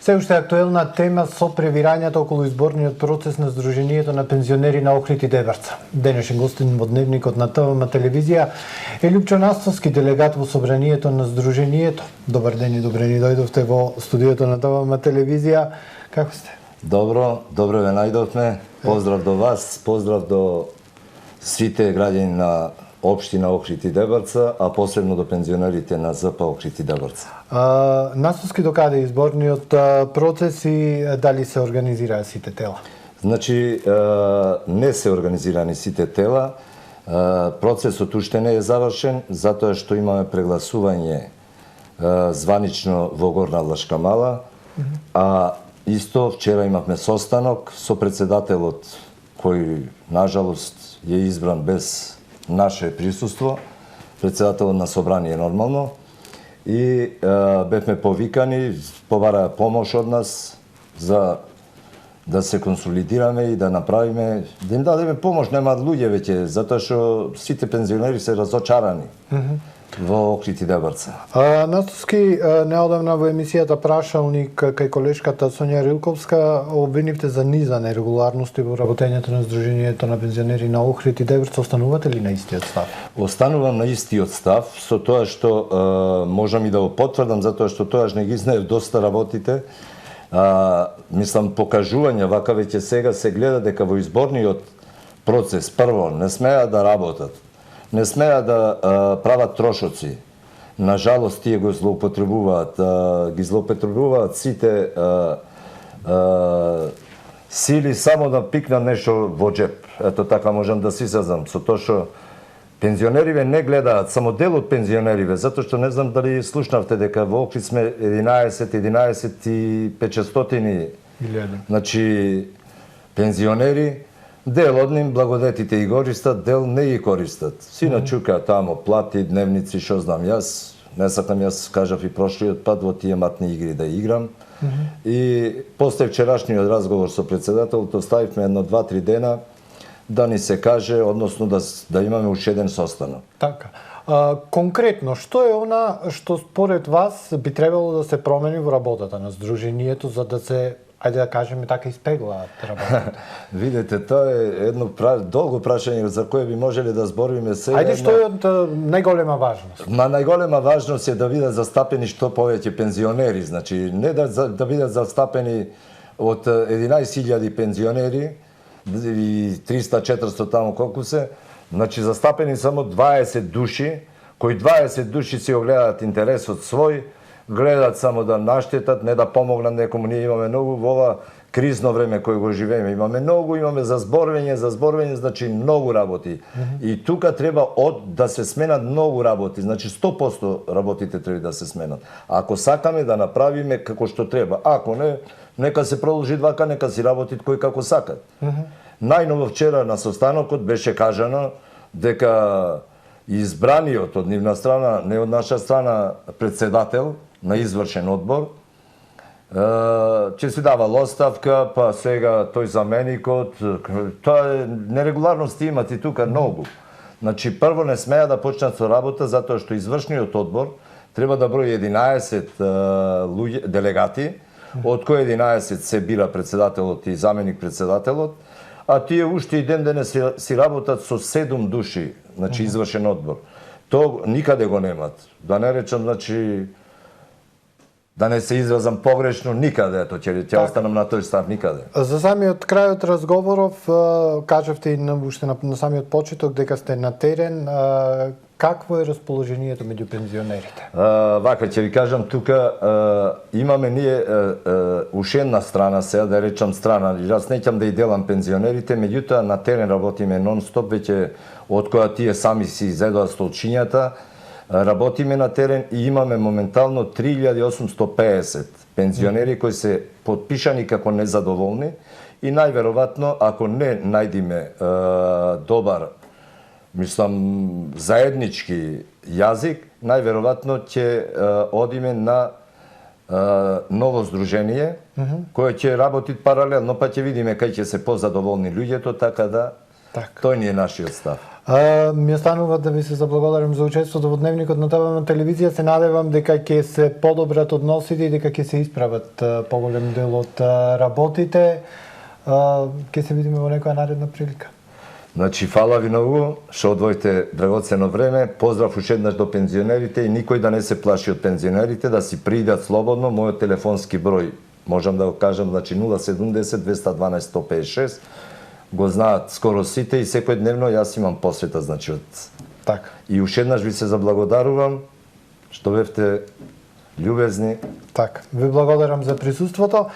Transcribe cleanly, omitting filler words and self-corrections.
Се уште актуелна тема со превирањата околу изборниот процес на Сдруженијето на пензионери на Охрид и Дебарца. Денешен гостин во Дневникот на ТВМ телевизија е Љупчо Настовски, делегат во собранието на Сдруженијето. Добар ден и добре ни дојдовте во студиото на ТВМ телевизија. Како сте? Добро ве најдовме. Поздрав до вас, поздрав до сите граѓани на општина Охрид и Дебарца, а посебно до пензионерите на ЗП Охрид и Дебарца. Настовски, докаде изборниот процес и дали се организираа сите тела? Значи, не се организирани сите тела. Процесот уште не е завршен, затоа што имаме прегласување званично во Горна Влашка Мала, а исто вчера имавме состанок со председателот кој, нажалост, е избран без наше присуство, председателот на собрание нормално, и бевме повикани, побараа помош од нас за да се консолидираме и да направиме, да им дадеме помош, немаат луѓе веќе, затоа што сите пензионери се разочарани во Охрид и Дебарца. Настовски, неодамна во емисијата Прашалник кај колешката Сонја Рилковска обвинивте за низа нерегуларности во работењето на Сдруженијето на пензионери на Охрид и Дебарца. Останувате ли на истиот став? Останувам на истиот став, со тоа што можам и да го потврдам, затоа што тоаш не ги знаев доста работите. Мислам, покажување вака веќе сега се гледа дека во изборниот процес прво не смеа да работат, не смеа да прават трошоци. На жалост, тие го злоупотребуваат, ги злоупотребуваат сите сили само да пикнат нешто во джеп. Ето така можам да си сазнам, со тоа што пензионериве не гледаат, само дел од пензионериве, затоа што не знам дали слушнавте дека во Охрид сме 11 и 500 значи пензионери. Дел од ним благодетите и користат, дел не ги користат. Сина чука тамо плати, дневници, шо знам јас. Не сакам, јас кажав и прошлиот пат во тие матни игри да играм. И после вчерашниот разговор со председателот оставивме едно 2-3 дена да ни се каже, односно да имаме уште еден состанок. Така. Конкретно, што е она што според вас би требало да се промени во работата на Сдруженијето за да се, ајде да кажеме така, испеглаат работата? Видете, тоа е едно долго прашање за кое би можеле да збориме сега. Ајде, што е од најголема важност? Најголема важност е да бидат застапени што повеќе пензионери, значи не да бидат застапени од 11.000 пензионери и 300-400 таму колку се, значи застапени само 20 души, кои 20 души си огледаат интересот свој, гледаат само да наштетат, не да помогнат некому. Ние имаме многу во ова кризно време кој го живееме. Имаме за зборвење, значи многу работи. И тука треба да се сменат многу работи, значи 100% работите треба да се сменат. Ако сакаме да направиме како што треба, ако не, нека се продолжи вака, нека си работи кој како сакат. Најново вчера на состанокот беше кажано дека избраниот од нивна страна, не од наша страна, председател на извршен одбор, ќе си давал оставка, па сега тој заменикот, тоа нерегуларности имат и тука многу. Значи, прво не смеа да почнат со работа, затоа што извршниот одбор треба да брои 11 делегати, од кои 11 се бира председателот и заменик председателот, а тие уште и ден денес си работат со 7 души, значи извршен одбор. Тоа никаде го немат. Да не речам, значи, да не се изразам погрешно, никаде, ето ќе останам на тој став, никаде. За самиот крај од разговоров, кажавте и на самиот почеток дека сте на терен, какво е расположението меѓу пензионерите? Вака, ќе ви кажам, тука имаме ние уште една страна, сега да речам страна, јас неќам да и делам пензионерите, меѓутоа на терен работиме нон-стоп, веќе од која тие сами си изедоа столчињата, работиме на терен и имаме моментално 3850 пензионери кои се потпишани како незадоволни и најверојатно, ако не најдиме добар, мислам, заеднички јазик, најверојатно ќе одиме на ново здружение, кое ќе работи паралелно, па ќе видиме кај ќе се позадоволни луѓето, така да Така. Тој ни е нашиот став. Ми останува да ви се заблагодарам за учеството во Дневникот на ТВ телевизија. Се надевам дека ќе се подобрат односите и дека ќе се исправат поголем дел од работите. Ќе се видиме во некоја наредна прилика. Значи, фала ви многу што одвоите драгоцено време. Поздрав уште еднаш до пензионерите и никој да не се плаши од пензионерите, да си приидат слободно. Мојот телефонски број, можам да го кажам, значи 070 212 156. Го знаат скоро сите и секој дневно јас имам посвета, значи од... Така. И уште еднаш ви се заблагодарувам што бевте љубезни. Така. Ви благодарам за присуството.